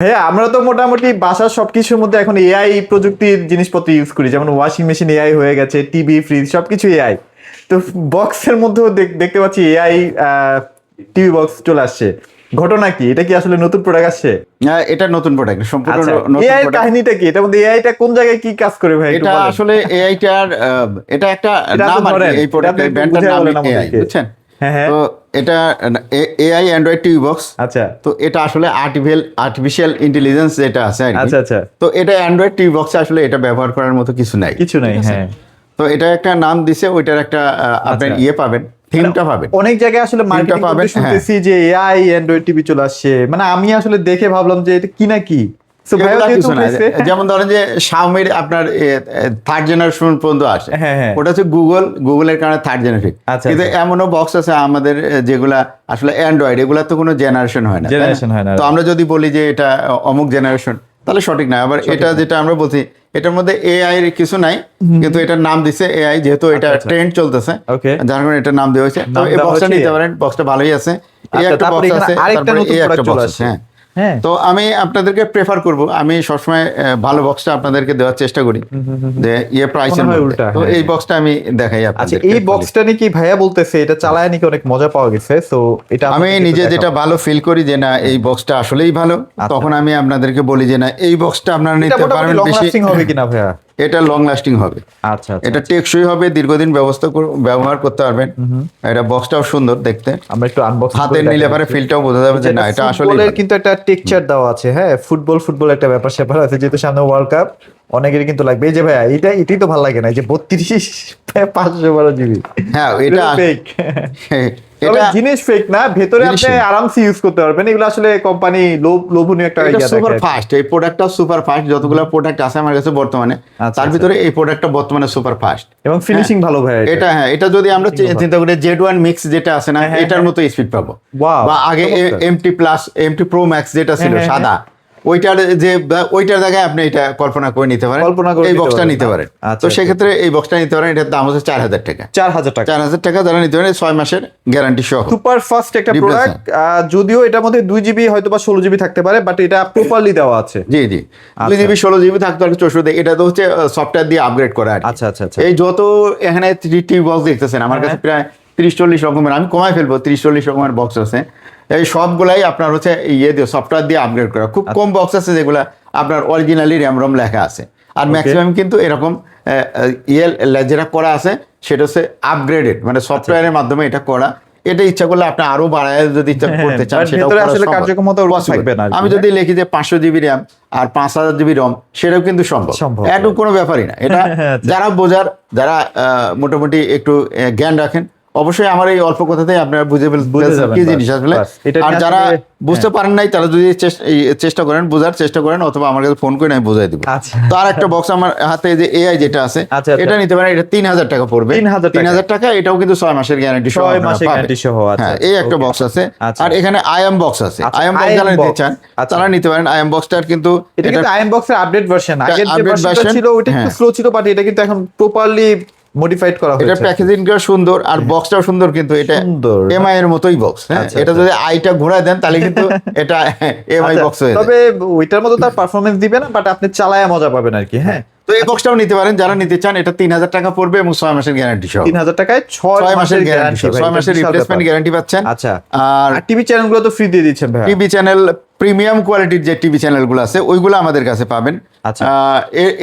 হ্যাঁ, আমরা তো মোটামুটি বাসার সবকিছুর মধ্যে এখন এআই প্রযুক্তির জিনিসপত্র ইউজ করি, যেমন ওয়াশিং মেশিন এআই হয়ে গেছে, টিভি ফ্রিজ সবকিছু এআই। তো বক্সের মধ্যেও দেখতে পাচ্ছি এআই টিভি বক্স চলে আসছে। ঘটনা কি, এটা কি আসলে নতুন প্রোডাক্ট আসছে? এটা নতুন প্রোডাক্ট, সম্পূর্ণ আচ্ছা, নতুন এআই এর প্রোডাক্ট। কাহিনীটা কি? এটার মধ্যে এআইটা কোন জায়গায় কি কাজ করে ভাই, একটু এটা বলেন। আসলে এআইটার এটা একটা এটা নাম তো আর কি, ধরেন, এই এটা প্রোডাক্ট আপনি একটু ব্র্যান্ডটার বুঝায় নাম বলেন এআই, আমাদেরকে। বুঝছেন? হ্যাঁ, হ্যাঁ। তো এটা এআই অ্যান্ড্রয়েড টিভি বক্স। আচ্ছা, তো এটা আসলে আর্টিফিশিয়াল ইন্টেলিজেন্স যেটা আছে আর কি। আচ্ছা, আচ্ছা। তো এটা অ্যান্ড্রয়েড টিভি বক্সে আসলে এটা ব্যবহার করার মতো কিছু নাই, কিছু নাই, ঠিক আছে? হ্যাঁ। তো এটা একটা নাম দিছে, ওইটার একটা আপনার আচ্ছা। ইয়ে পাবেন, থিমটা পাবেন। অনেক জায়গায় আসলে মার্কেটিং পাবেন, করতে শুনতেছি যে এআই অ্যান্ড্রয়েড টিভি চলে আসছে, মানে আমি আসলে দেখে ভাবলাম যে এটা কি নাকি। সো ভাইও এগুলা যেহেতু কিছু না, উঠেছে, যেমন ধরেন যে শাওমির আপনার থার্ড জেনারেশন পর্যন্ত আসে, হ্যাঁ, হ্যাঁ। ওটা হচ্ছে গুগলের কারণে থার্ড জেনারেশন। আচ্ছা, কিন্তু আচ্ছা। এমনও বক্স আছে আমাদের যেগুলা আসলে অ্যান্ড্রয়েড, এগুলা তো কোনো জেনারেশন হয় না, তাই না? Generation হয় না। তো আমরা যদি বলি যে এটা অমুক জেনারেশন, তাহলে সঠিক না। আবার এটা যেটা আমরা বলছি, এটার মধ্যে এআই এর কিছু নাই, কিন্তু এটার নাম দিছে এআই, যেহেতু এটা আচ্ছা, আচ্ছা। ট্রেন্ড চলতেছে, Okay. যার কারণে এটা নাম দেওয়া হয়েছে। তো নাম এই দেওয়া বক্সটা হয়েছে নিতে AI। পারেন, বক্সটা ভালোই আছে। এই আচ্ছা, একটা তারপরে বক্স এখানে আছে, আরেকটা তারপরে নতুন এই একটা প্রোডাক্ট চলে বক্স আছে। আসছে। হ্যাঁ, হ্যাঁ। তো আমি আপনাদেরকে প্রেফার করব, আমি সবসময় ভালো বক্সটা আপনাদেরকে দেওয়ার চেষ্টা করি, যে প্রাইসের মনে হয় মধ্যে। উল্টা, তো হ্যাঁ, এই হ্যাঁ। বক্সটা আমি দেখাই আচ্ছা, আপনাদেরকে। এই বক্সটা নাকি ভাইয়া বলতেছে এটা চালায় নাকি অনেক মজা পাওয়া গেছে। সো এটা আমি আপনাদেরকে একটু নিজে যেটা দেখাবো। ভালো ফিল করি যে না এই বক্সটা আসলেই ভালো, আচ্ছা। তখন আমি আপনাদেরকে বলি যে না এই বক্সটা আপনারা এটা নিতে মোটামুটি পারবেন লং বেশি। লাস্টিং হবে কিনা ভাইয়া? এটা লং লাস্টিং হবে, আচ্ছা, আচ্ছা। এটা টেকসই হবে, দীর্ঘদিন ব্যবহার করতে পারবেন। এটা বক্সটাও সুন্দর দেখতে, আমরা একটু আনবক্সিং হাতে নিলে পরে ফিলটাও বোঝা যাবে যে না এটা আসলে ফুটবলের কিন্তু একটা টেক্সচার দেওয়া আছে। হ্যাঁ, ফুটবল একটা ব্যাপার স্যাপার আছে, যেহেতু সামনে ওয়ার্ল্ড কাপ, অনেকেরই কিন্তু লাগবে। এই যে ভাইয়া এটাই তো ভালো লাগে না, এই যে 32 512 জিবি। হ্যাঁ, এটা ফেক। এটা জিনিস ফেক না, ভেতরে জিনিস আপনি fake। আরামসে ইউজ করতে পারবেন। এগুলো আসলে কোম্পানি লোভনীয় একটা এটা ইয়া সুপার দেখে। ফাস্ট, এই প্রোডাক্টটা সুপার ফাস্ট। যতগুলো প্রোডাক্ট আছে আমার কাছে বর্তমানে, আচ্ছা, তার আচ্ছা। ভিতরে এই প্রোডাক্টটা বর্তমানে সুপার ফাস্ট। এবং ফিনিশিং ভালো ভাইয়া এটা হ্যাঁ, এটা যদি আমরা চিন্তা করি Z1 মিক্স যেটা আছে না, হ্যাঁ, এটার হ্যাঁ। মতো স্পিড পাবো। Wow, বা আগে চমৎকার। MT plus MT pro max যেটা ছিল হ্যাঁ, হ্যাঁ, সাদা, ওইটার জায়গায় আপনি এটা কল্পনা করে নিতে পারেন, কল্পনা করে এই নিতে বক্সটা পারেন। নিতে পারেন। আচ্ছা, তো আচ্ছা। সেক্ষেত্রে এই বক্সটা নিতে পারেন, এটার দাম হচ্ছে 4000 টাকা। 4000 টাকা। 4000 টাকা যারা নিতে পারেন, 6 মাসের গ্যারান্টি সহ। সুপার ফাস্ট একটা Replacement। প্রোডাক্ট। যদিও এটার মধ্যে 2 জিবি হয়তো বা 16 জিবি থাকতে পারে, বাট এটা প্রপারলি দেওয়া আছে। জি জি, 2 GB 16 GB থাকতো আর 64। এটা তো হচ্ছে সফটওয়্যার দিয়ে আপগ্রেড করা আর কি। আচ্ছা, আচ্ছা, আচ্ছা। এই যত এখানে টিভি বক্স দেখতেছেন আমার কাছে প্রায় 30-40 রকমের, আমি কমাই ফেলবো, 30-40 রকমের বক্স আছে। এই সবগুলাই আপনার হচ্ছে ইয়ে দিয়ে সফটওয়্যার দিয়ে আপগ্রেড করা। খুব কম বক্স আছে যেগুলা আপনার অরিজিনালি র্যাম রম লেখা আছে, আর ম্যাক্সিমাম কিন্তু এরকম যেটা করা আছে সেটা হচ্ছে আপগ্রেডেড, মানে সফটওয়্যারের মাধ্যমে এটা করা। এটা ইচ্ছা করলে আপনি আরো বাড়ায় যদি ইচ্ছা করতে চান but সেটাও ভেতরে করা আসলে সম্ভব। কার্যক্ষমতা ওরকম Possible। থাকবে না আর কি, আমি যদি লিখি যে 500 জিবি র্যাম আর 5000 জিবি রম, সেটাও কিন্তু সম্ভব। সম্ভব। এটুকু কোনো ব্যাপারই না এটা। আচ্ছা। যারা বোঝার, যারা মোটামুটি একটু জ্ঞান রাখেন, অবশ্যই আমার এই অল্প কথাতেই আপনারা বুঝে যাবেন, কি বাস, জিনিস আসলে। বাস। এটা আর নিয়ে যারা আসলে- বুঝতে পারেন নাই, তারা যদি চেষ্টা করেন, বোঝার চেষ্টা করেন, অথবা আমার কাছে ফোন করে আমি বুঝাই দিব। আচ্ছা। তো আর একটা বক্স আমার হাতে যে এআই যেটা আছে, আচ্ছা, আচ্ছা। এটা নিতে পারেন। এটা 3000 টাকা পড়বে। 3000 টাকা। 3000 টাকা, এটাও কিন্তু 6 মাসের গ্যারান্টি সহ 6 আপনারা মাসের পাবেন। গ্যারান্টি সহ। আচ্ছা, হ্যাঁ, এই একটা okay। বক্স আছে। আচ্ছা। আর এখানে আইএম বক্স আছে। আচ্ছা, আইএম বক্স IM যারা নিতে box। চান আচ্ছা। তারা নিতে পারেন। আইএম বক্সটার কিন্তু এটা কিন্তু আইএম বক্সের আপডেট ভার্সন। আগের যে update ভার্সনটা version, ছিল ওটা একটু হ্যাঁ। স্লো ছিল, বাট এটা কিন্তু এখন প্রপারলি মডিফাইড করা এটা হয়েছে। প্যাকেজিংটা সুন্দর আর বক্সটাও সুন্দর, কিন্তু এটা সুন্দর। এমআই এর মতোই বক্স। হ্যাঁ, আচ্ছা, এটা আচ্ছা। যদি আইটা ঘোরায় দেন তাহলে কিন্তু এটা এমআই আচ্ছা, বক্স হয়ে যায়। তবে ওইটার মতো তার পারফরমেন্স দিবে না, বাট আপনি চালায় মজা পাবেন আর কি। হ্যাঁ, তো এই বক্সটাও নিতে পারেন যারা নিতে চান। এটা 3000 টাকা পড়বে এবং 6 মাসের গ্যারান্টি সহ। 3000 টাকায় 6 6 মাসের মাসের গ্যারান্টি গ্যারান্টি। 6 মাসের রিপ্লেসমেন্ট গ্যারান্টি পাচ্ছেন। আচ্ছা। আর আর টিভি চ্যানেলগুলো তো ফ্রি দিয়ে দিচ্ছেন ভাই। টিভি চ্যানেল, প্রিমিয়াম কোয়ালিটির যে টিভি চ্যানেলগুলো আছে ওইগুলো আমাদের কাছে পাবেন। আচ্ছা।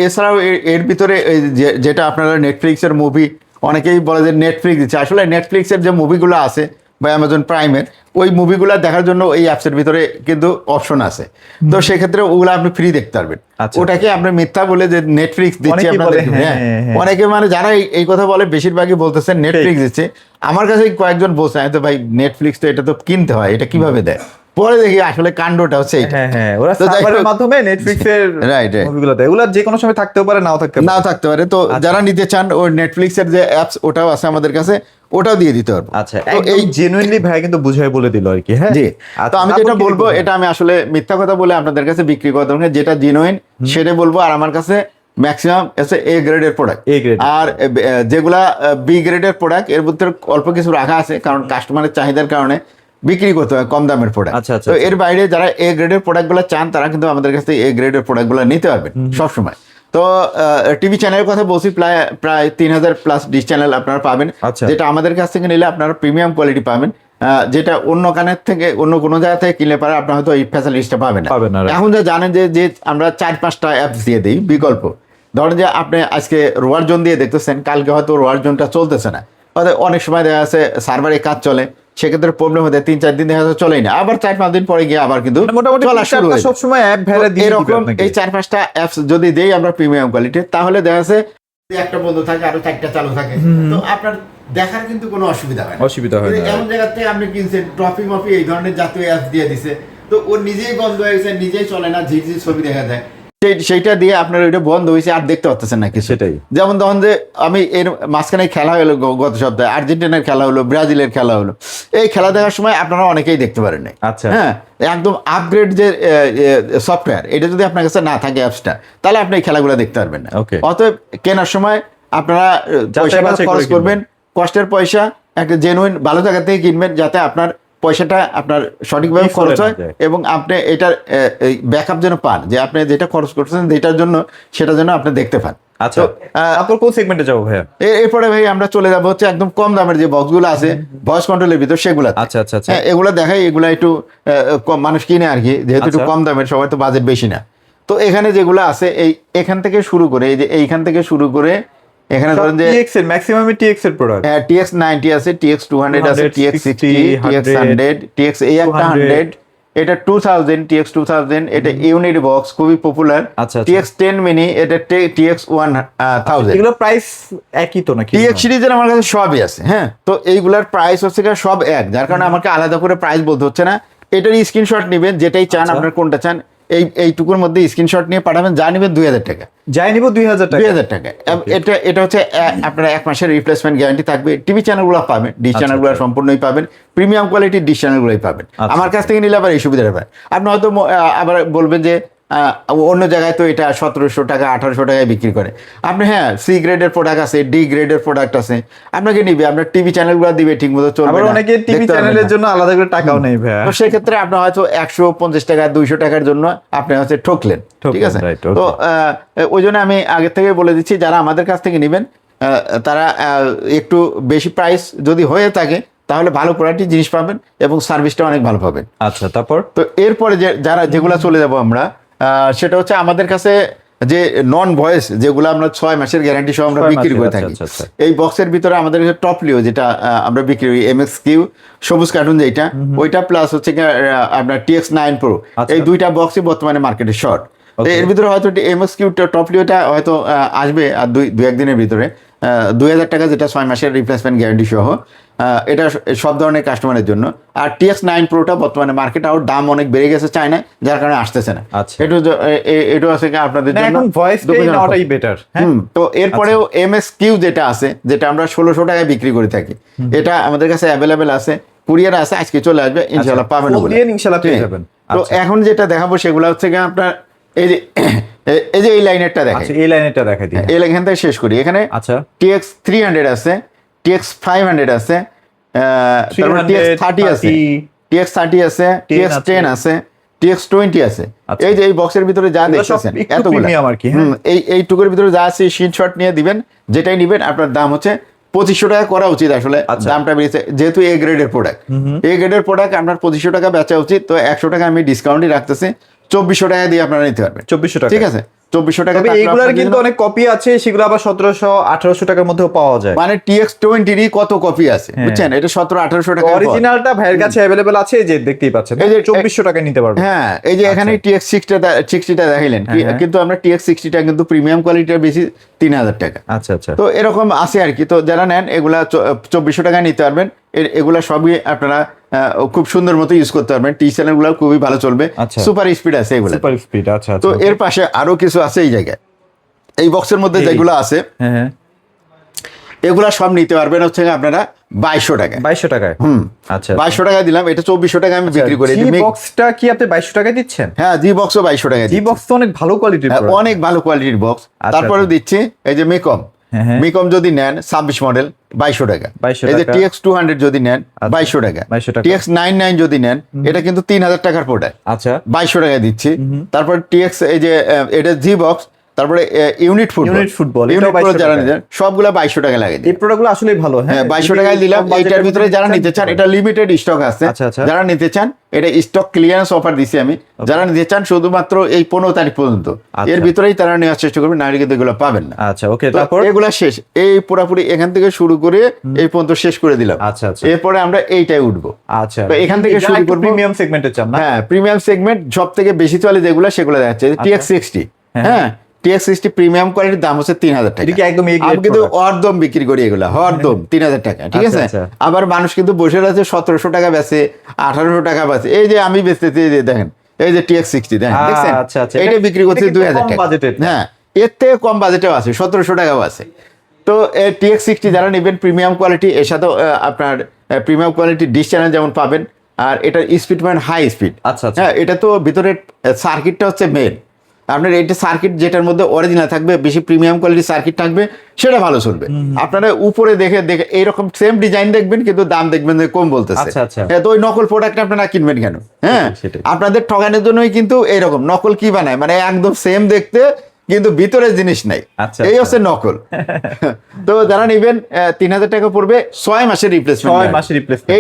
এছাড়াও এর ভিতরে এই যেটা আপনারা নেটফ্লিক্সের মুভি, অনেকেই বলে যে নেটফ্লিক্স দিচ্ছে, আসলে নেটফ্লিক্সের যে মুভিগুলো আছে বা অ্যামাজন প্রাইমের, ওই মুভিগুলো দেখার জন্য এই অ্যাপসের ভিতরে কিন্তু অপশন আছে। তো সেক্ষেত্রে ওগুলো আপনি ফ্রি দেখতে পারবেন। আচ্ছা। ওটাকে আপনি মিথ্যা বলে যে নেটফ্লিক্স দিচ্ছি অনেকেই আপনাদের, বলে, হ্যাঁ, হ্যাঁ, হ্যাঁ। অনেকে মানে যারা এই কথা বলে বেশিরভাগই বলতেছেন নেটফ্লিক্স দিচ্ছে। আমার কাছে কয়েকজন বলছে, আমি তো ভাই নেটফ্লিক্স তো এটা তো কিনতে হয়, এটা কিভাবে দেয়? পরে দেখি আসলে কাণ্ডটা হচ্ছে এইটা। হ্যাঁ, হ্যাঁ, ওরা তো যাই সার্ভারের হোক। মাধ্যমে নেটফ্লিক্সের Right, right। মুভিগুলো দেয়। এগুলা যে কোনো সময় থাকতেও পারে, নাও থাকতে পারে। নাও থাকতে পারে। তো যারা নিতে চান, ওই নেটফ্লিক্সের যে অ্যাপস ওটাও আছে আমাদের কাছে, ওটাও দিয়ে দিতে পারবো। আচ্ছা, তো একদম জেনুইনলি ভাই কিন্তু বুঝাই বলে দিল আর কি। হ্যাঁ, জি। আচ্ছা, তো আমি তারপর যেটা কি বলবো, দেখবো? এটা আমি আসলে মিথ্যা কথা বলে আপনাদের কাছে বিক্রি করা দরকার নেই। যেটা জেনুইন সেটা বলবো। আর আমার কাছে ম্যাক্সিমাম এসে A গ্রেডের প্রোডাক্ট। A grade। আর যেগুলা B গ্রেডের প্রোডাক্ট, এর ভিতরে অল্প কিছু রাখা আছে, কারণ কাস্টমারের চাহিদার কারণে বিক্রি করতে হয় কম দামের প্রোডাক্ট। আচ্ছা, আচ্ছা, তো আচ্ছা। এর বাইরে যারা এ গ্রেডের প্রোডাক্টগুলো চান তারা কিন্তু আমাদের কাছ থেকে এ গ্রেডের প্রোডাক্টগুলো নিতে পারবেন সবসময়। তো টিভি চ্যানেলের কথা বলছি, প্রায় 3000 প্লাস ডিশ চ্যানেল আপনারা পাবেন, আচ্ছা। যেটা আমাদের কাছ থেকে নিলে আপনারা প্রিমিয়াম কোয়ালিটি পাবেন, যেটা অন্য কানের থেকে অন্য কোনো জায়গা থেকে কিনলে পারে আপনার হয়তো এই ফ্যাসিলিটিসটা পাবেন না। right? এখন যা জানেন যে আমরা 4-5টা অ্যাপস দিয়ে দিই বিকল্প। ধরেন যে আপনি আজকে রোয়ার জোন দিয়ে দেখতেছেন, কালকে হয়তো রোয়ার জোনটা চলতেছে না, হয়তো অনেক সময় দেখা যাচ্ছে সার্ভারে কাজ চলে, সেক্ষেত্রে প্রবলেম হতে 3-4 দিন দেখা যাচ্ছে চলেই না, আবার 4-5 দিন পরে গিয়ে আবার কিন্তু মোটামুটি চলা শুরু হয়ে যায়। সবসময় অ্যাপ ভেড়া দিয়ে এরকম এই 4-5টা অ্যাপস যদি দেই আমরা প্রিমিয়াম কোয়ালিটি, তাহলে দেখা যাচ্ছে একটা বন্ধ থাকে আরো 4টা চালু থাকে, তো আপনার দেখার কিন্তু কোনো অসুবিধা হয় না। অসুবিধা হয় না। এমন জায়গাতে আপনি কিনছেন ট্রফি মফি এই ধরনের জাতীয় অ্যাপস দিয়ে দিছে, তো ও নিজেই বন্ধ হয়ে গেছে, নিজেই চলে না, ঝিঝি ছবি দেখা যায়, সেইটা দিয়ে আপনার ওইটা বন্ধ হয়েছে আর দেখতে পাচ্ছেন না কিছু। সেটাই। যেমন তখন যে আমি এর মাঝখানে খেলা হলো গত সপ্তাহে, আর্জেন্টিনার খেলা হলো, ব্রাজিলের খেলা হলো, এই খেলা দেখার সময় আপনারা অনেকেই দেখতে পারেন নাই। আচ্ছা। হ্যাঁ, একদম আপগ্রেড যে সফটওয়্যার, এটা যদি আপনার কাছে না থাকে অ্যাপসটা, তাহলে আপনি এই খেলাগুলো দেখতে পারবেন না। Okay. অতএব কেনার সময় আপনারা পয়সাটা বাছাই করে খরচ করবেন, কষ্টের পয়সা একটা জেনুইন ভালো জায়গা থেকে কিনবেন, যাতে আপনার পয়সাটা আপনার সঠিকভাবে Miss খরচ করে না হয় যায়। এবং আপনি এটার ব্যাকআপ যেন পান, যে আপনি যেটা খরচ করছেন যেটার জন্য সেটা যেন আপনি দেখতে পান। আচ্ছা, তো, তারপর কোন সেগমেন্টে যাবো ভাইয়া? এরপরে ভাই আমরা চলে যাবো হচ্ছে একদম কম দামের যে বক্সগুলো আছে ভয়েস কন্ট্রোলের ভিতর, সেগুলো। আচ্ছা, আচ্ছা, আচ্ছা। হ্যাঁ, এগুলো দেখাই, এগুলো একটু কম মানুষ কিনে আর কি, যেহেতু একটু আচ্ছা। কম দামের, সবাই তো বাজেট বেশি না। তো এখানে যেগুলো আছে এখান থেকে শুরু করে, এই যে এইখান থেকে শুরু করে এখানে ধরেন যে TX এর ম্যাক্সিমাম TX এর প্রোডাক্ট। TX90 আছে, TX200 আছে, 200, TX60, 100, TX100, TX এই একটা 100, এটা 2000, TX2000, এটা ইউনিট বক্স খুবই পপুলার। আচ্ছা, আচ্ছা। TX10 মিনি, এটা TX1000। এগুলো প্রাইস একই তো নাকি? TX সিরিজের আমার কাছে সবই আছে। হ্যাঁ, তো এইগুলার প্রাইস হচ্ছে গিয়ে সব এক, যার কারণে আমাকে আলাদা করে প্রাইস বলতে হচ্ছে না। এটার স্ক্রিনশট নেবেন, যেটাই চান, আচ্ছা। আপনার কোনটা চান, এইটুকুর মধ্যে স্ক্রিনশট নিয়ে পাঠাবেন, যা নেবেন 2000 টাকা। যাই নিব 2000 টাকা। 2000 টাকা। এটা হচ্ছে আপনার 1 মাসের রিপ্লেসমেন্ট গ্যারান্টি থাকবে। টিভি চ্যানেলগুলো পাবেন, ডিশ চ্যানেলগুলো সম্পূর্ণই পাবেন, প্রিমিয়াম কোয়ালিটির ডিশ চ্যানেলগুলোই পাবেন। আচ্ছা। আমার কাছ থেকে নিলে আবার এই সুবিধাটা পাবেন। আপনি হয়তো আবার বলবেন যে অন্য জায়গায় তো এটা 1700 টাকা 1800 টাকায় বিক্রি করে। আপনি হ্যাঁ, সি গ্রেডের প্রোডাক্ট আছে, ডি গ্রেডের প্রোডাক্ট আছে, আপনাকে নিবে, আপনার টিভি চ্যানেলগুলো দিবে ঠিক মতো চলবে আবার না, অনেকে টিভি দেখতে পারবেন চ্যানেলের না। জন্য আলাদা করে টাকাও নেই ভাইয়া। তো সেক্ষেত্রে আপনার হয়তো 150 টাকা 200 টাকার জন্য আপনি হচ্ছে ঠকলেন, ঠিক আছে? right, okay. তো ওই জন্য আমি আগে থেকে বলে দিচ্ছি, যারা আমাদের কাছ থেকে নেবেন তারা একটু বেশি প্রাইস যদি হয়ে থাকে, তাহলে ভালো কোয়ালিটির জিনিস পাবেন এবং সার্ভিসটা অনেক ভালো পাবেন। আচ্ছা, তারপর তো এরপরে যেগুলো চলে যাব আমরা, সেটা হচ্ছে আমাদের কাছে যে নন ভয়েস, যেগুলো আমরা 6 মাসের গ্যারান্টি সহ আমরা 6 বিক্রি করে মাসের, থাকি। আচ্ছা, আচ্ছা। এই বক্সের ভিতরে আমাদের কাছে টপ লিও, যেটা আমরা বিক্রি করি, MX-Q সবুজ কার্টুন যেটা, ওইটা প্লাস হচ্ছে আপনার TX9 Pro, আচ্ছা। এই দুইটা বক্সই বর্তমানে মার্কেটে শর্ট। Okay. এর ভিতরে হয়তো MX-Q টপ লিওটা হয়তো আসবে আর দুই একদিনের ভিতরে। 2000 টাকা, যেটা 6 মাসের রিপ্লেসমেন্ট গ্যারান্টি সহ, এটা সব ধরনের কাস্টমারের জন্য। আর TX9 Proটা বর্তমানে মার্কেট আউট, দাম অনেক বেড়ে গেছে চায়নায়, যার কারণে আসতেছে না। আচ্ছা। এটা আছে কি আপনাদের না, জন্য এখন ভয়েস দুঃখজনক। নেওয়াটাই বেটার। হ্যাঁ, তো এরপরেও MX-Q যেটা আছে, যেটা আমরা 1600 টাকায় বিক্রি করে থাকি, এটা আমাদের কাছে অ্যাভেলেবেল আছে, কুরিয়ার আছে, আজকে চলে আসবে, ইনশাআল্লাহ পাবেন ফোন ওগুলো। দিয়ে ইনশাআল্লাহ পেয়ে হ্যাঁ। যাবেন। তো আচ্ছা। এখন যেটা দেখাবো সেগুলো হচ্ছে কি আপনার এই যে এই লাইনেরটা দেখাই, আচ্ছা, এই লাইনটা দেখাই দিই। এখান থেকে শেষ করি। এখানে আচ্ছা, TX300 আছে, TX500 আছে, তারপর 300, TX30 আছে, 30, TX30 আছে, 10 TX10 আছে, TX20 আছে। আচ্ছা। এই যে এই বক্সের ভিতরে যা এগুলো সব দেখতেছেন একটু এতগুলো premium আর কি, হ্যাঁ। এই টুকুর ভিতরে যা আছে স্ক্রিনশট নিয়ে দিবেন, যেটাই নিবেন আপনার দাম হচ্ছে 2500 টাকা করা উচিত। আসলে আচ্ছা। দামটা বেড়েছে, যেহেতু এ গ্রেডের প্রোডাক্ট, এ গ্রেডের প্রোডাক্ট আপনার 2500 টাকা বেচা উচিত। তো 100 টাকা আমি ডিসকাউন্টই রাখতেছি, 2400 টাকা দিয়ে আপনারা নিতে পারবেন। 2400 টাকা। ঠিক আছে, 2400 টাকা। তবে এইগুলার কিন্তু অনেক কপি আছে, সেগুলো আবার 1700-1800 টাকার মধ্যেও পাওয়া যায়। মানে TX20 কত কপি আছে বুঝছেন, এটা 1700-1800 টাকা। অরিজিনালটা ভাইয়ের কাছে अवेलेबल আছে, এই যে দেখতেই পাচ্ছেন, এই যে 2400 টাকায় নিতে পারবেন। হ্যাঁ, এই যে এখানে TX60টা দেখাইলেন, হ্যাঁ। কিন্তু আমরা TX60টা কিন্তু প্রিমিয়াম কোয়ালিটির বেশি 3000 টাকা। আচ্ছা, আচ্ছা। তো এরকম আছে আর কি। তো যারা নেন এগুলা 2400 টাকায় নিতে পারবেন। এগুলা সবই আপনারা খুব সুন্দর মতো ইউজ করতে পারবেন। টি চ্যানেলগুলো খুবই ভালো চলবে, আচ্ছা। সুপার স্পিড আছে এগুলো। সুপার স্পিড, আচ্ছা, তো আচ্ছা। এর পাশে আরো কিছু আছে এই জায়গায়, এই বক্সের মধ্যে যেগুলো আছে, হ্যাঁ, হ্যাঁ, এগুলা সব নিতে পারবেন হচ্ছে আপনারা 2200 টাকায়। 2200 টাকায়। আচ্ছা, 2200 টাকা দিলাম, এটা 2400 টাকা আমি বিক্রি করি। জি বক্সটা কি আপনি 2200 টাকায় দিচ্ছেন? হ্যাঁ, জি বক্সও 2200 টাকা জি বক্স তো অনেক ভালো কোয়ালিটির, অনেক ভালো কোয়ালিটির বক্স। আচ্ছা, তারপরে আচ্ছা। দিচ্ছি এই যে মেকম, হ্যাঁ, হ্যাঁ। মিকম যদি নেন 26 মডেল 2200 টাকা। 2200 এই যে টাকা। TX 200 যদি নেন 2200 টাকা। 2200 টাকা। TX 99 যদি নেন এটা কিন্তু 3000 টাকার প্রোডাক্ট, আচ্ছা 2200 টাকায় দিচ্ছি। তারপর TX এই যে এটা জি বক্স, তারপরে unit football, Unit football, unit এটাও 2200 যারা টাকা। নিতেন সবগুলা 2200 টাকা লাগে। এই প্রোডাক্টগুলো আসলেই ভালো। হ্যাঁ 2200 টাকায় দিলাম। এইটার ভিতরে যারা নিতে চান, এটা লিমিটেড স্টক আছে, আচ্ছা, আচ্ছা। যারা নিতে চান এটা স্টক ক্লিয়ারেন্স অফার দিছি আমি। যারা নিতে চান শুধুমাত্র এই 15 তারিখ পর্যন্ত, এর ভিতরেই তারা নেওয়ার চেষ্টা করবেন, নারী কিন্তু এগুলো পাবেন না। আচ্ছা ওকে, তো তারপর এগুলা শেষ, এই পুরোপুরি এখান থেকে শুরু করে এই পর্যন্ত শেষ করে দিলাম। আচ্ছা, আচ্ছা। এরপরে আমরা এইটাই উঠবো। আচ্ছা তো এখান থেকে শুরু করবো। প্রিমিয়াম সেগমেন্টের চান না? হ্যাঁ প্রিমিয়াম সেগমেন্ট সব থেকে বেশি চলে যেগুলো সেগুলো দেখাচ্ছে TX 60। হ্যাঁ TX 60 প্রিমিয়াম কোয়ালিটির দাম হচ্ছে 3000 টাকা। এটা কি একদম A grade আমি কিন্তু product? হরদম বিক্রি করি এগুলা, হরদম 3000 টাকা, ঠিক আচ্ছা, আছে। আচ্ছা। আবার মানুষ কিন্তু বসে আছে 1700 টাকা বেচে, 1800 টাকা বেচে। এই যে আমি বেচতেছি, এই যে দেখেন এই যে TX 60 দেখেন, দেখছেন আচ্ছা, আচ্ছা। এটা বিক্রি করছে এটা কিন্তু 2000 কম টাকা। বাজেটের। হ্যাঁ এর থেকে কম বাজেটেও আছে, 1700 টাকাও আছে। তো TX 60 যারা নেবেন প্রিমিয়াম কোয়ালিটি, এর সাথেও আপনার প্রিমিয়াম কোয়ালিটি ডিশ চ্যানেল যেমন পাবেন, আর এটার স্পিড পাবেন হাই স্পিড। আচ্ছা, আচ্ছা। হ্যাঁ এটা তো ভিতরের সার্কিটটা হচ্ছে মেন। আপনার এইটা সার্কিট যেটার মধ্যে অরিজিনাল থাকবে, বেশি প্রিমিয়াম কোয়ালিটির সার্কিট থাকবে, সেটা ভালো চলবে। আপনারা উপরে দেখে দেখে এইরকম সেম ডিজাইন দেখবেন, কিন্তু দাম দেখবেন যে কম বলতেছে। আচ্ছা, আচ্ছা। হ্যাঁ, তো ওই নকল প্রোডাক্ট আপনারা কিনবেন কেন? হ্যাঁ সেটাই। আপনাদের ঠকানোর জন্যই কিন্তু এইরকম নকল কি বানায়, মানে একদম সেম দেখতে কিন্তু ভিতরে জিনিস নাই, আচ্ছা, এই আচ্ছা। হচ্ছে নকল। তো যারা নেবেন 3000 টাকা পড়বে, 6 মাসের রিপ্লেসমেন্ট। 6 মাসের replacement।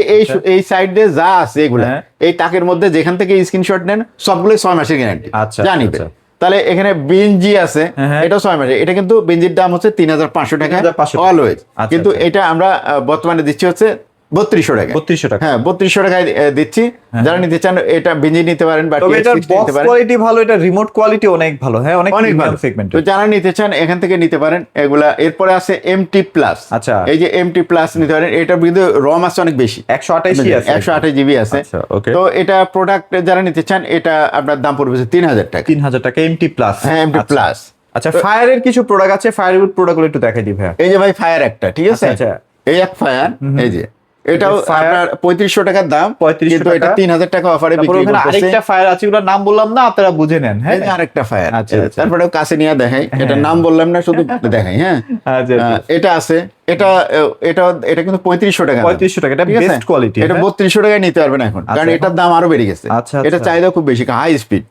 এই সাইড দিয়ে যা আছে এগুলো, হ্যাঁ। এই তাকের মধ্যে যেখান থেকে স্ক্রিনশট নেন সবগুলোই 6 মাসের গ্যারান্টি। আচ্ছা, জানিবে। আচ্ছা। তাহলে এখানে বিনজি আছে, হ্যাঁ। এটাও 6 মাসের। এটা কিন্তু বিনজির দাম হচ্ছে 3500 টাকা 3500 টাকা। অলওয়েজ, আচ্ছা, কিন্তু আচ্ছা। এটা আমরা বর্তমানে দিচ্ছি হচ্ছে 3200 টাকা। 3200 টাকা। হ্যাঁ 3200 টাকায় দিচ্ছি। যারা নিতে চান এটা বিনজি নিতে পারেন বা তবে TX এটার 60 বক্স নিতে পারেন, কোয়ালিটি ভালো, এটা রিমোট কোয়ালিটি অনেক ভালো। হ্যাঁ অনেক অনেক প্রিমিয়াম ভালো। সেগমেন্ট। তো যারা নিতে চান এখান থেকে নিতে পারেন এগুলা। এরপরে আছে MT প্লাস। আচ্ছা। এই যে MT প্লাস নিতে পারেন, এটার কিন্তু রম আছে অনেক বেশি, 128 আছে। 128 জিবি আছে। আচ্ছা, okay। তো এটা প্রোডাক্ট যারা নিতে চান, এটা আপনার দাম পড়বে 3000 টাকা। 3000 টাকা এমটি প্লাস। হ্যাঁ MT প্লাস। আচ্ছা ফায়ারের কিছু প্রোডাক্ট আছে, ফায়ার প্রোডাক্টগুলো একটু দেখাই দিই ভাইয়া। এই যে ভাই ফায়ার একটা, ঠিক আছে। আচ্ছা, আচ্ছা। এই এক ফায়ার, এই যে এটাও এই Fire আপনার 3500 টাকার দাম, 3500 কিন্তু এটা টাকা। 3000 টাকা অফারে তারপর বিক্রি ওখানে করতেছে। আরেকটা ফায়ার আছে, ওগুলোর নাম বললাম না, আপনারা বুঝে নেন। হ্যাঁ এই যে আরেকটা ফায়ার। আচ্ছা, আচ্ছা। তারপরে কাছে নিয়ে দেখাই, এটা নাম বললাম না, শুধু দেখাই। হ্যাঁ আচ্ছা, আচ্ছা। এটা আছে, এটা এটা এটা কিন্তু 3500 টাকা দাম। 3500 টাকা, এটা ঠিক আছে? best quality, এটা হ্যাঁ? 3200 টাকায় নিতে পারবেন এখন, কারণ আচ্ছা, এটার দাম আরো বেড়ে গেছে। আচ্ছা, এটা আচ্ছা। চাহিদা খুব বেশি, হাই স্পিড।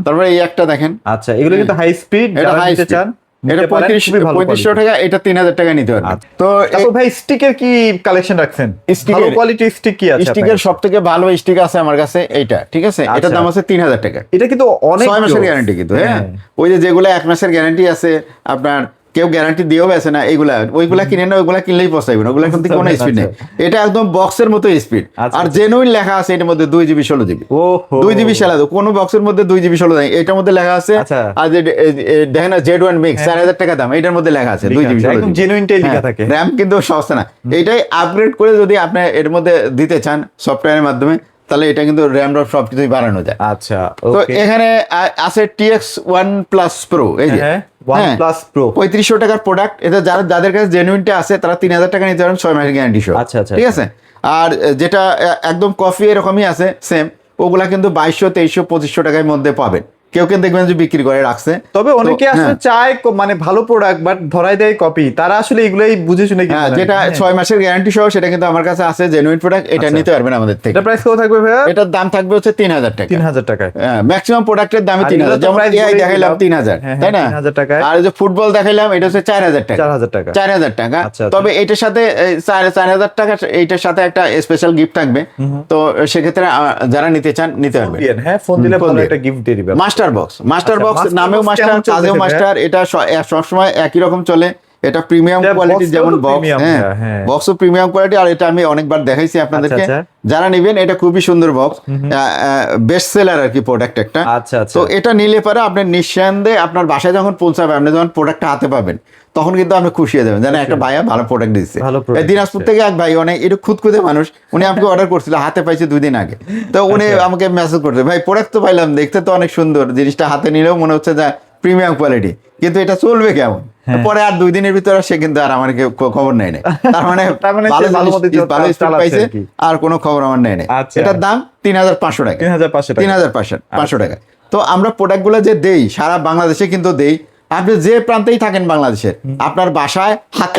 তারপরে এই একটা দেখেন, আচ্ছা এগুলো কিন্তু হাই স্পিড, এটা যারা হাই নিতে স্পিড। চান এটা নিতে পারেন, খুবই ভালো 3500 quality। টাকা, এটা 3000 টাকা নিতে পারবেন। আচ্ছা। তো তারপর ভাই স্টিকের কি কালেকশন রাখছেন? Sticker- ভালো কোয়ালিটির স্টিক কি আছে? স্টিকের সব থেকে ভালো স্টিক আছে আমার কাছে এইটা, ঠিক আছে। এটার আচ্ছা। দাম আছে 3000 টাকা। এটা কিন্তু অনেক 6 মাসের জোস। গ্যারান্টি কিন্তু। হ্যাঁ হ্যাঁ। ওই যে যেগুলো 1 মাসের গ্যারান্টি আছে, আপনার কেউ গ্যারান্টি দিয়েও বেছে না, ওইগুলা কিনে না, ওইগুলা কিনলেই পছাইবে না, ওগুলা কিন্তু কোনো স্পিড নেই। এটা একদম বক্সের মতো স্পিড। আচ্ছা, আর আচ্ছা। জেনুইন লেখা আছে এটার মধ্যে 2GB 16GB। ওহো। 2GB চালাতো, কোনো বক্সের মধ্যে 2GB 16 নেই, এটার মধ্যে লেখা আছে। আচ্ছা। আর যে দেখেন না Z1 মিক্স 4000 টাকা দাম, এটার মধ্যে লেখা আছে 2GB আছে, একদম 16GB। genuine-টাই লেখা থাকে। র্যাম কিন্তু সস্তা না। এটাই আপগ্রেড করে যদি আপনি এর মধ্যে দিতে চান সফটওয়্যারের মাধ্যমে, তাহলে এটা কিন্তু র্যাম রম সবকিছুই বাড়ানো যায়। আচ্ছা তো ওকে। এখানে আছে TX OnePlus Pro, এই যে হ্যাঁ, OnePlus Pro। 3500 টাকার প্রোডাক্ট। এটা যাদের কাছে জেনুইনটা আছে তারা 3000 টাকা নিতে পারেন, 6 মাসের গ্যারান্টি সহ। আচ্ছা, আচ্ছা, ঠিক আছে। আর যেটা একদম কফি এরকমই আছে সেম, ওগুলা কিন্তু 2200 2300 2500 টাকার মধ্যে পাবেন। কেউ কেউ দেখবেন যে বিক্রি করে রাখছে। তবে অনেকে তো, আসলে হ্যাঁ। চায় মানে ভালো প্রোডাক্ট বাট ধরাই দেয় কপি, তারা আসলে এগুলাই বুঝে শুনে কিনে হ্যাঁ, নেয়। যেটা হ্যাঁ। 6 মাসের গ্যারান্টি সহ, সেটা কিন্তু আমার কাছে আছে জেনুইন প্রোডাক্ট, এটা আচ্ছা। নিতে পারবেন আমাদের থেকে। এটা প্রাইস কত থাকবে ভাইয়া? এটার দাম থাকবে হচ্ছে 3000 টাকা। 3000 টাকায়। ম্যাক্সিমাম প্রোডাক্টের দামই আর 3000, এগুলো তো যেমন price AI বলেই দেখাইলাম দিলাম। 3000, হ্যাঁ, তাই না? 3000 টাকায়। আর এই যে ফুটবল দেখাইলাম, এটা হচ্ছে 4000 টাকা। 4000 টাকা। 4000 টাকা। আচ্ছা, আচ্ছা। তবে এটার সাথে 4000 টাকা, এইটার সাথে একটা স্পেশাল গিফট থাকবে। তো সেক্ষেত্রে যারা নিতে চান নিতে পারবেন। হ্যাঁ ফোন দিলে ফোন ভালো দিয়ে। একটা গিফট দিয়ে দিবে। মাস্টার বক্স আচ্ছা, বক্স Master নামেও Box মাস্টার, কেমন চলতেছে কাজেও ভাইয়া? মাস্টার। এটা সবসময় একই রকম চলে। এটা প্রিমিয়াম এটা কোয়ালিটির box যেমন টাও তো বক্স। premium, হ্যাঁ হ্যাঁ। বক্সও প্রিমিয়াম কোয়ালিটি। আর এটা আমি অনেকবার দেখাইছি আপনাদেরকে। আচ্ছা, যারা নেবেন এটা খুবই সুন্দর বক্স, বেস্ট সেলার আর কি প্রোডাক্ট একটা। আচ্ছা, আচ্ছা। তো এটা নিলে পরে আপনি নিঃসন্দেহে আপনার বাসায় যখন পৌঁছাবে, আপনি যখন প্রোডাক্টটা হাতে পাবেন, তখন কিন্তু আপনি খুশি হয়ে যাবেন, জানেন একটা ভাইয়া ভালো প্রোডাক্ট দিচ্ছে। ভালো product এই দিনাজপুর থেকে এক ভাই, অনেক একটু খুদখুদে মানুষ, উনি আমাকে অর্ডার করছিল, হাতে পাইছে 2 দিন আগে। তো উনি আমাকে মেসেজ করছে, ভাই প্রোডাক্ট তো পাইলাম, দেখতে তো অনেক সুন্দর, জিনিসটা হাতে নিলেও মনে হচ্ছে যে প্রিমিয়াম কোয়ালিটি, কিন্তু এটা চলবে কেমন? পরে আর 2 দিনের ভিতরে সে কিন্তু আর আমার খবর নেয় নাই। তার মানে তার মানে ভালো সে ভালো মতো ভালো স্পিড চালাচ্ছে পাইছে, আর কি। আর কোনো খবর আমার নেয় নাই। আচ্ছা। এটার দাম 3500 টাকা। 3500 টাকা। 3500 টাকা। তো আমরা প্রোডাক্টগুলো যে দেই সারা বাংলাদেশে কিন্তু দেই, আপনি যে প্রান্তেই থাকেন বাংলাদেশের, আপনার বাসায়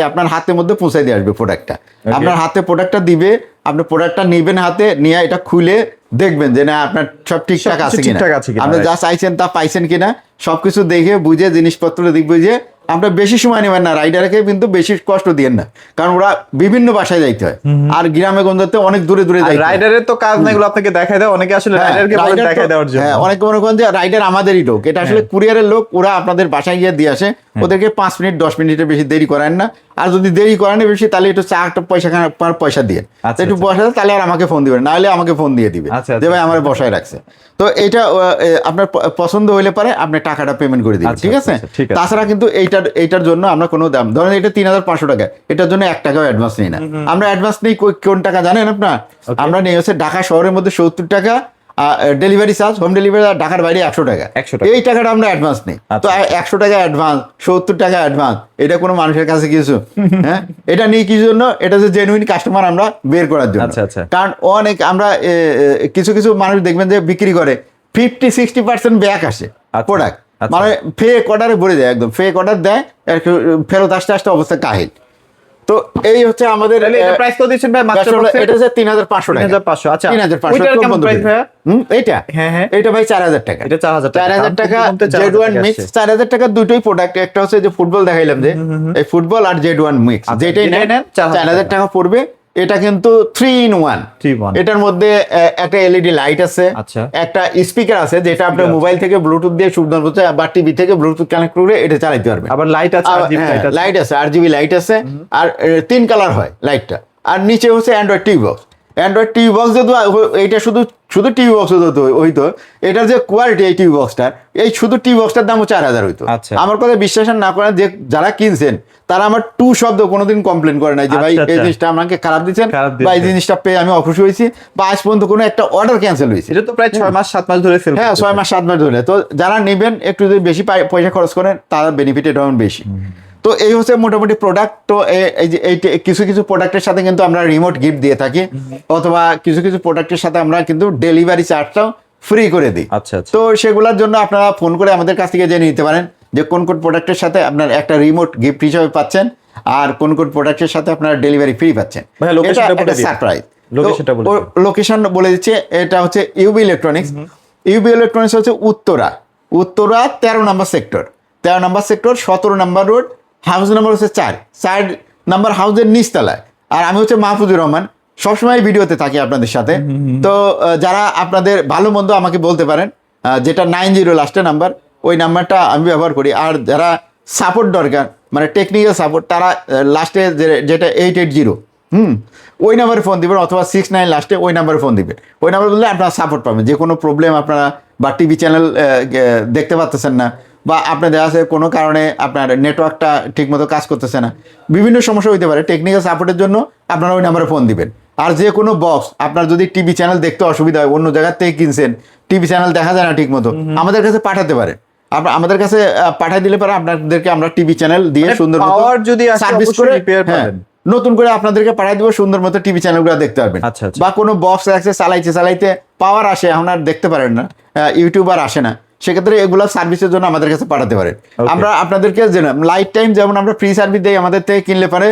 আপনার হাতের মধ্যে পৌঁছে দিয়ে আসবে প্রোডাক্টটা। আপনার হাতে প্রোডাক্টটা দিবে, আপনি প্রোডাক্টটা নেবেন হাতে নিয়ে, এটা খুলে দেখবেন যে না আপনার সব ঠিকঠাক আছে কিনা, আপনি যা চাইছেন তা পাইছেন কিনা, সবকিছু দেখে বুঝে জিনিসপত্র দেখবে যে আপনার বেশি সময় নেবেন না, রাইডারকে কিন্তু বেশি কষ্ট দিয়েন না, কারণ ওরা বিভিন্ন বাসায় যাইতে হয়, আর গ্রামে গঞ্জতে অনেক দূরে দূরে যাইতে হয়। রাইডারের তো কাজ না, এগুলো আপনাকে দেখায় দেয় অনেকে, আসলে রাইডারকে বলে দেখায় দেওয়ার জন্য। হ্যাঁ, অনেকে মনে করেন যে রাইডার আমাদেরই লোক, এটা আসলে কুরিয়ারের লোক, ওরা আপনাদের বাসায় গিয়ে দিয়ে আসে, ওদেরকে 5 মিনিট 10 মিনিটের বেশি দেরি করেন না, আর যদি দেরি করেন বেশি তাহলে একটু চা একটা পয়সা দিয়ে একটু বসা, তাহলে আর আমাকে ফোন দিবেন, নাহলে আমাকে ফোন দিয়ে দিবে যে ভাই আমার বসায় রাখছে। তো এটা আপনার পছন্দ হইলে পারে আপনি টাকাটা পেমেন্ট করে দিবেন, ঠিক আছে। তাছাড়া কিন্তু এইটার জন্য আমরা কোনো দাম, ধরেন এটা 3500 টাকা, এটার জন্য 1 টাকাও অ্যাডভান্স নেই না আমরা। অ্যাডভান্স নেই কোন টাকা জানেন আপনার? আমরা নিয়ে হচ্ছে ঢাকা শহরের মধ্যে 70 টাকা ডেলিভারি চার্জ, হোম ডেলিভারি, ঢাকার বাইরে 100 টাকা, এই টাকাটা আমরা অ্যাডভান্স নেই। তো 100 টাকা অ্যাডভান্স, 70 টাকা অ্যাডভান্স, এটা কোনো মানুষের কাছে কিছু? হ্যাঁ, এটা নিয়ে কি জন্য? এটা যে জেনুইন কাস্টমার আমরা বের করার জন্য। কারণ অনেক আমরা কিছু কিছু মানুষ দেখবেন যে বিক্রি করে 50-60% ব্যাক আসে প্রোডাক্ট, মানে ফেক অর্ডারে ভরে যায়, একদম ফেক অর্ডার দেয়, ফেরত আসতে অবস্থা কাহিল। তো এই হচ্ছে আমাদের প্রাইস কত দিচ্ছেন ভাই? মাত্র এটা যে 3500 টাকা। 3500, আচ্ছা 3500 ওইটার কেমন প্রাইস ভাই? এইটা এটা ভাই 4000 টাকা। এটা 4000 টাকা। Z1 মিক্স 4000 টাকা, দুটোই প্রোডাক্ট। একটা হচ্ছে যে ফুটবল দেখাইলাম যে এই ফুটবল, আর Z1 মিক্স, যেটাই নেন 4000 টাকা পড়বে। এটা কিন্তু 3-in-1। এটার মধ্যে একটা এলইডি লাইট আছে, একটা স্পিকার আছে যেটা আপনার মোবাইল থেকে ব্লুটুথ দিয়ে সুবিধা হচ্ছে, বা টিভি থেকে ব্লুটুথ কানেক্ট করে এটা চালাতে পারবে। আবার লাইট আছে, লাইট আছে, RGB লাইট আছে, আর 3 কালার হয় লাইটটা। আর নিচে হচ্ছে Android TV box. Android TV box যদি এইটা শুধু টিভি বক্স হইতো, এটার যে কোয়ালিটি এই টিভি বক্সটার, এই শুধু টিভি বক্সটার দাম 4000 হইতো। আমার কথা বিশ্বাস না করেন, যে যারা কিনছেন তারা আমার শব্দ কোনোদিন কমপ্লেন করে নাই যে ভাই এই জিনিসটা আমাকে খারাপ দিচ্ছেন, বা এই জিনিসটা পেয়ে আমি অখুশি হয়েছি, বা আজ পর্যন্ত কোনো একটা অর্ডার ক্যান্সেল হয়েছে। এটা তো প্রায় 6 মাস 7 মাস ধরে সেল। হ্যাঁ, 6 মাস 7 মাস ধরে। তো যারা নেবেন একটু যদি বেশি পয়সা খরচ করেন, তারা বেনিফিট এটা বেশি। তো এই হচ্ছে মোটামুটি প্রোডাক্ট। তো এই যে কিছু কিছু প্রোডাক্টের সাথে কিন্তু আমরা রিমোট গিফট দিয়ে থাকি, অথবা কিছু কিছু প্রোডাক্টের সাথে আমরা কিন্তু ডেলিভারি চার্জটাও ফ্রি করে দিই। তো সেগুলোর জন্য আপনারা ফোন করে আমাদের কাছ থেকে জেনে নিতে পারেন যে কোন কোন প্রোডাক্টের সাথে আপনার একটা রিমোট গিফট হিসেবে পাচ্ছেন, আর কোন কোন প্রোডাক্টের সাথে আপনারা ডেলিভারি ফ্রি পাচ্ছেন। এটা সারপ্রাইজ। লোকেশন বলে দিচ্ছে, এটা হচ্ছে ইউবি ইলেকট্রনিক্স। ইউবি ইলেকট্রনিক্স হচ্ছে উত্তরা 13 নম্বর সেক্টর, 17 নম্বর রোড, হাউস নাম্বার হচ্ছে 4 নাম্বার হাউসের নিচতলায়। আর আমি হচ্ছে মাহফুজুর রহমান, সবসময় ভিডিওতে থাকি আপনাদের সাথে। তো যারা আপনাদের ভালো মন্দ আমাকে বলতে পারেন, যেটা 90 লাস্টের নাম্বার, ওই নাম্বারটা আমি ব্যবহার করি। আর যারা সাপোর্ট দরকার, মানে টেকনিক্যাল সাপোর্ট, তারা লাস্টে যেটা 880 ওই নাম্বারে ফোন দিবেন, অথবা 69 লাস্টে ওই নাম্বারে ফোন দিবেন। ওই নাম্বার বললে আপনারা সাপোর্ট পাবেন। যে কোনো প্রবলেম আপনারা, বা টিভি চ্যানেল দেখতে পাচ্ছেন না, বা আপনাদের আছে কোনো কারণে আপনার নেটওয়ার্কটা ঠিকমতো কাজ করতেছে না, বিভিন্ন সমস্যা হইতে পারে, টেকনিক্যাল সাপোর্টের জন্য আপনারা ওই নাম্বারে ফোন দিবেন। আর যে কোনো বক্স আপনার যদি টিভি চ্যানেল দেখতে অসুবিধা হয়, অন্য জায়গার থেকে কিনছেন, টিভি চ্যানেল দেখা যায় না ঠিক মতো, আমাদের কাছে পাঠাতে পারেন। আমাদের কাছে পাঠিয়ে দিলে পরে আপনাদেরকে আমরা টিভি চ্যানেল দিয়ে সুন্দর মতো সার্ভিস করে নতুন করে আপনাদেরকে পাঠিয়ে দেবো, সুন্দর মতো টিভি চ্যানেলগুলো দেখতে পারবেন। বা কোনো বক্স আছে চালাইতে পাওয়ার আসে, এখন আর দেখতে পারেন না, ইউটিউবার আসে না, সেক্ষেত্রে এগুলো সার্ভিসের জন্য আমাদের কাছে পাঠাতে পারেন। আমরা আপনাদেরকে লাইফ টাইম যেমন আমরা ফ্রি সার্ভিস দিই, আমাদের থেকে কিনলে পারে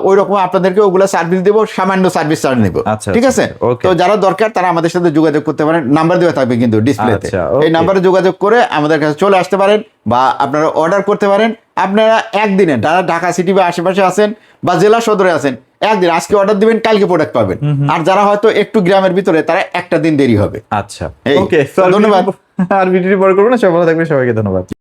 ওই রকম আপনাদেরকে ওগুলো সার্ভিস দেবো, সামান্য সার্ভিস চার্জ নেবো, ঠিক আছে। তো যারা দরকার তারা আমাদের সাথে যোগাযোগ করতে পারেন, নাম্বার দেওয়া থাকবে কিন্তু ডিসপ্লেতে, এই নাম্বারে যোগাযোগ করে আমাদের কাছে চলে আসতে পারেন, বা আপনারা অর্ডার করতে পারেন। আপনারা একদিনে ঢাকা সিটি বা আশেপাশে আছেন, বা জেলা সদরে আছেন, একদিন আজকে অর্ডার দিবেন, কালকে প্রোডাক্ট পাবেন। আর যারা হয়তো একটু গ্রামের ভিতরে, তারা একটা দিন দেরি হবে। আচ্ছা, ওকে, ধন্যবাদ। আর ভিডিওটি বড় করবো না, সবাই ভালো থাকবেন, সবাইকে ধন্যবাদ।